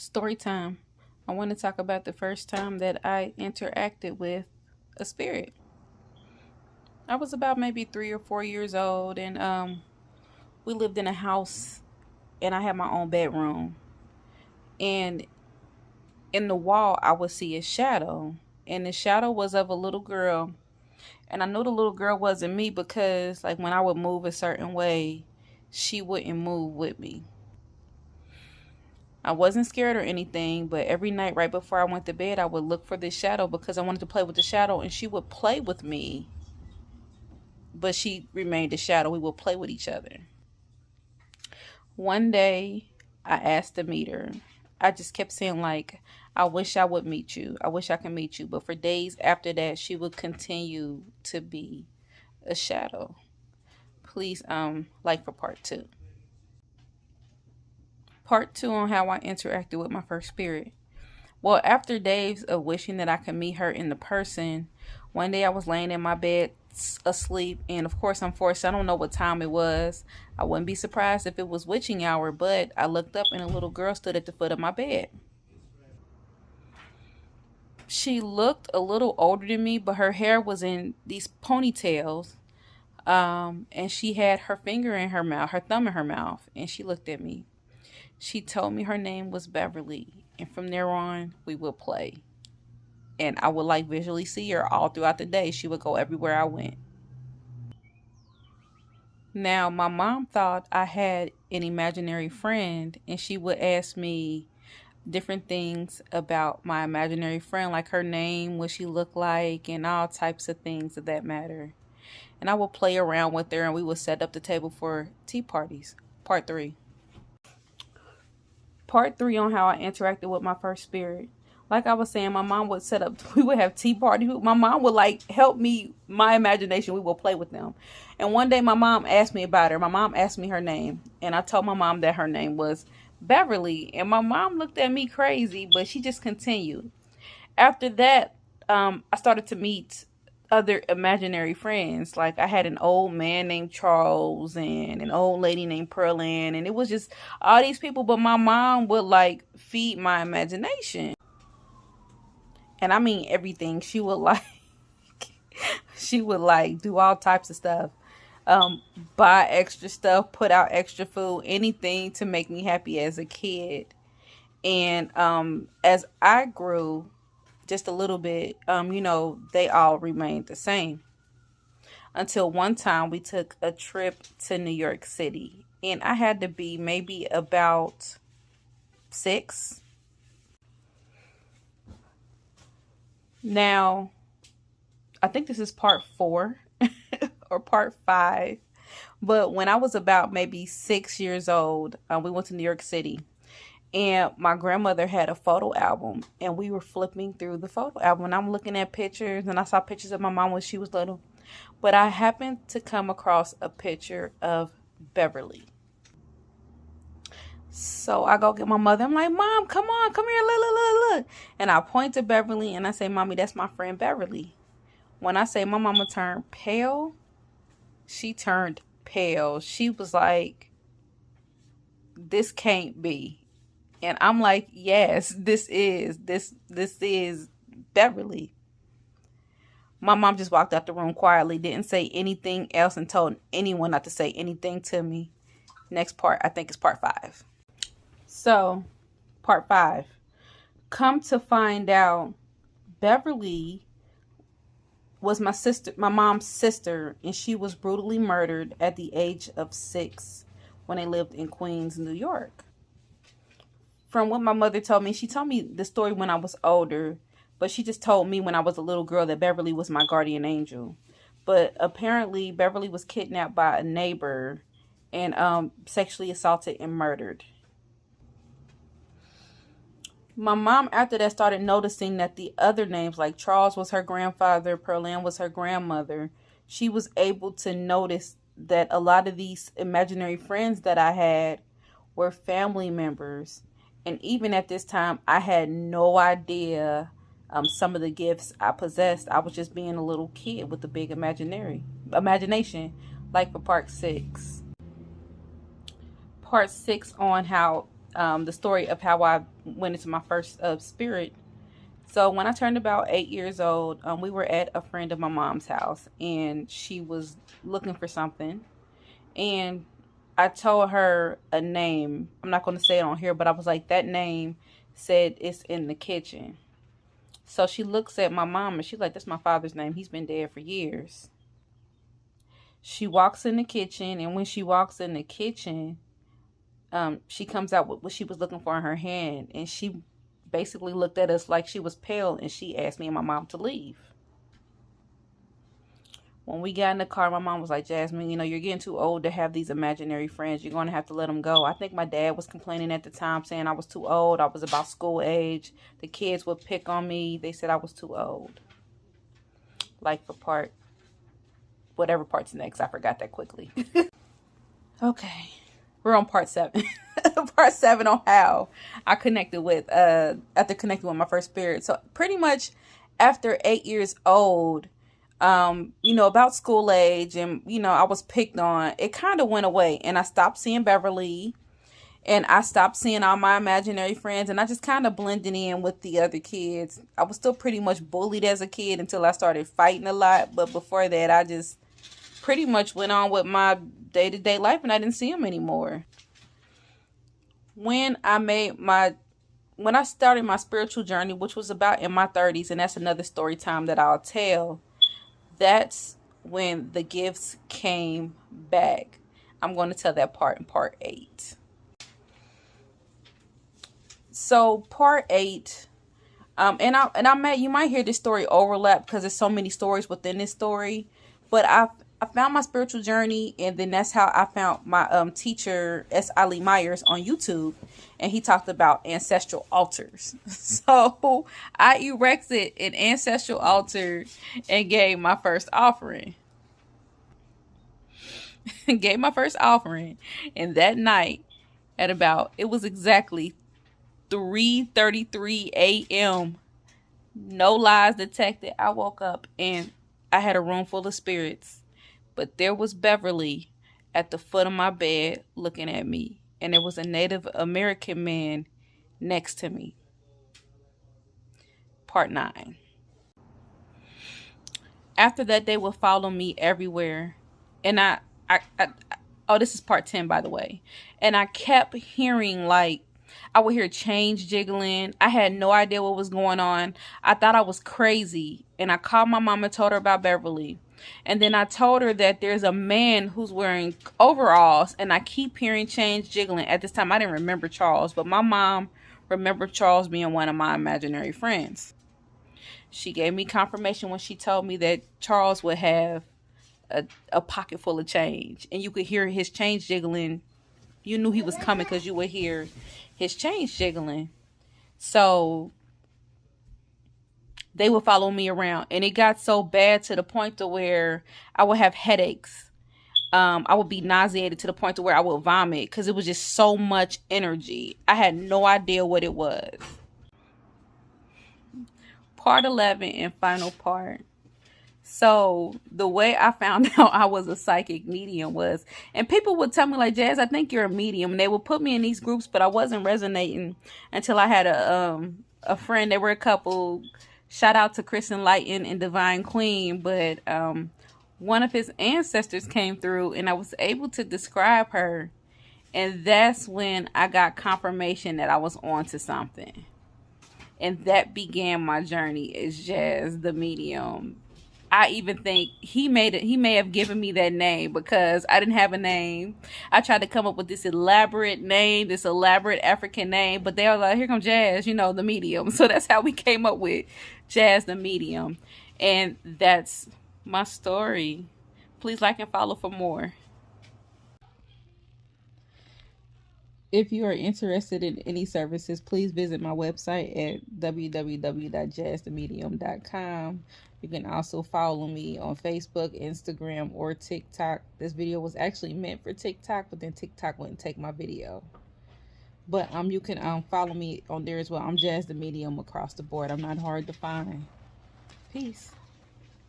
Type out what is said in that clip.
Story time. I want to talk about the first time that I interacted with a spirit. I was about maybe 3 or 4 years old, and we lived in a house, and I had my own bedroom. And in the wall, I would see a shadow, and the shadow was of a little girl. And I knew the little girl wasn't me because, like, when I would move a certain way, she wouldn't move with me. I wasn't scared or anything, but every night right before I went to bed, I would look for this shadow because I wanted to play with the shadow, and she would play with me, but she remained a shadow. We would play with each other. One day, I asked to meet her. I just kept saying, like, I wish I would meet you. I wish I could meet you. But for days after that, she would continue to be a shadow. Please, like for part two. Part two on how I interacted with my first spirit. Well, after days of wishing that I could meet her in the person, one day I was laying in my bed asleep, and of course I'm forced. I don't know what time it was. I wouldn't be surprised if it was witching hour, but I looked up and a little girl stood at the foot of my bed. She looked a little older than me, but her hair was in these ponytails. And she had her finger in her mouth, her thumb in her mouth, and she looked at me. She told me her name was Beverly, and from there on, we would play. And I would like visually see her all throughout the day. She would go everywhere I went. Now, my mom thought I had an imaginary friend, and she would ask me different things about my imaginary friend, like her name, what she looked like, and all types of things of that matter. And I would play around with her, and we would set up the table for tea parties. Part three. Part three on how I interacted with my first spirit. Like I was saying, my mom would set up, we would have tea parties. My mom would like help me, my imagination, we would play with them. And one day my mom asked me about her. My mom asked me her name. And I told my mom that her name was Beverly. And my mom looked at me crazy, but she just continued. After that, I started to meet other imaginary friends. Like I had an old man named Charles and an old lady named Pearlin, and it was just all these people, but my mom would like feed my imagination. And I mean everything. She would like she would like do all types of stuff. Buy extra stuff, put out extra food, anything to make me happy as a kid. And as I grew just a little bit, they all remained the same. Until one time we took a trip to New York City. And I had to be maybe about 6. Now, I think this is part 4 or part 5. But when I was about maybe 6 years old, we went to New York City. And my grandmother had a photo album, and we were flipping through the photo album. And I'm looking at pictures, and I saw pictures of my mom when she was little. But I happened to come across a picture of Beverly. So I go get my mother. I'm like, Mom, come on, come here, look. And I point to Beverly, and I say, Mommy, that's my friend Beverly. When I say my mama turned pale, she turned pale. She was like, this can't be. And I'm like, yes, this is Beverly. My mom just walked out the room quietly, didn't say anything else, and told anyone not to say anything to me. Next part, I think, is part 5. So, part 5. Come to find out, Beverly was my mom's sister, and she was brutally murdered at the age of 6 when they lived in Queens, New York. From what my mother told me, she told me the story when I was older, but she just told me when I was a little girl that Beverly was my guardian angel. But apparently Beverly was kidnapped by a neighbor and sexually assaulted and murdered. My mom after that started noticing that the other names, like Charles was her grandfather, Pearlin was her grandmother. She was able to notice that a lot of these imaginary friends that I had were family members. And even at this time, I had no idea some of the gifts I possessed. I was just being a little kid with a big imagination, like for part 6. Part 6 on how the story of how I went into my first spirit. So when I turned about 8 years old, we were at a friend of my mom's house, and she was looking for something. And I told her a name. I'm not going to say it on here, but I was like, that name said it's in the kitchen. So she looks at my mom and she's like, that's my father's name. He's been dead for years. She walks in the kitchen, and when she walks in the kitchen, she comes out with what she was looking for in her hand, and she basically looked at us like she was pale, and she asked me and my mom to leave. When we got in the car, my mom was like, Jasmine, you know, you're getting too old to have these imaginary friends. You're going to have to let them go. I think my dad was complaining at the time, saying I was too old. I was about school age. The kids would pick on me. They said I was too old. Like for whatever part's next. I forgot that quickly. Okay. We're on part 7. Part 7 on how I connected with, after connecting with my first spirit. So pretty much after 8 years old, you know, about school age, and, you know, I was picked on, it kind of went away, and I stopped seeing Beverly, and I stopped seeing all my imaginary friends, and I just kind of blended in with the other kids. I was still pretty much bullied as a kid until I started fighting a lot, but before that, I just pretty much went on with my day-to-day life, and I didn't see them anymore. When I started my spiritual journey, which was about in my 30s, and that's another story time that I'll tell, that's when the gifts came back. I'm going to tell that part in part 8. So part 8, you might hear this story overlap because there's so many stories within this story, but I found my spiritual journey, and then that's how I found my teacher, S. Ali Myers, on YouTube, and he talked about ancestral altars. So I erected an ancestral altar and gave my first offering. And that night, it was exactly 3:33 a.m. No lies detected. I woke up and I had a room full of spirits. But there was Beverly at the foot of my bed looking at me. And there was a Native American man next to me. Part 9. After that, they would follow me everywhere. And this is part 10, by the way. And I kept hearing, like, I would hear chains jiggling. I had no idea what was going on. I thought I was crazy. And I called my mom and told her about Beverly. And then I told her that there's a man who's wearing overalls, and I keep hearing chains jiggling. At this time, I didn't remember Charles, but my mom remembered Charles being one of my imaginary friends. She gave me confirmation when she told me that Charles would have a pocket full of change, and you could hear his change jiggling. You knew he was coming because you would hear his change jiggling. So they would follow me around, and it got so bad to the point to where I would have headaches. I would be nauseated to the point to where I would vomit because it was just so much energy. I had no idea what it was. Part 11 and final part. So the way I found out I was a psychic medium was, and people would tell me like, Jazz, I think you're a medium. And they would put me in these groups, but I wasn't resonating until I had a friend. They were a couple. Shout out to Kristen Lighton and Divine Queen. But one of his ancestors came through, and I was able to describe her. And that's when I got confirmation that I was onto something. And that began my journey as Jazz the medium. I even think he may have given me that name because I didn't have a name. I tried to come up with this elaborate name, this elaborate African name, but they were like, here comes Jazz, you know, the medium. So that's how we came up with Jazz the medium. And that's my story. Please like and follow for more. If you are interested in any services, please visit my website at www.jazzthemedium.com. You can also follow me on Facebook, Instagram, or TikTok. This video was actually meant for TikTok, but then TikTok wouldn't take my video. But you can follow me on there as well. I'm Jazz the Medium across the board. I'm not hard to find. Peace.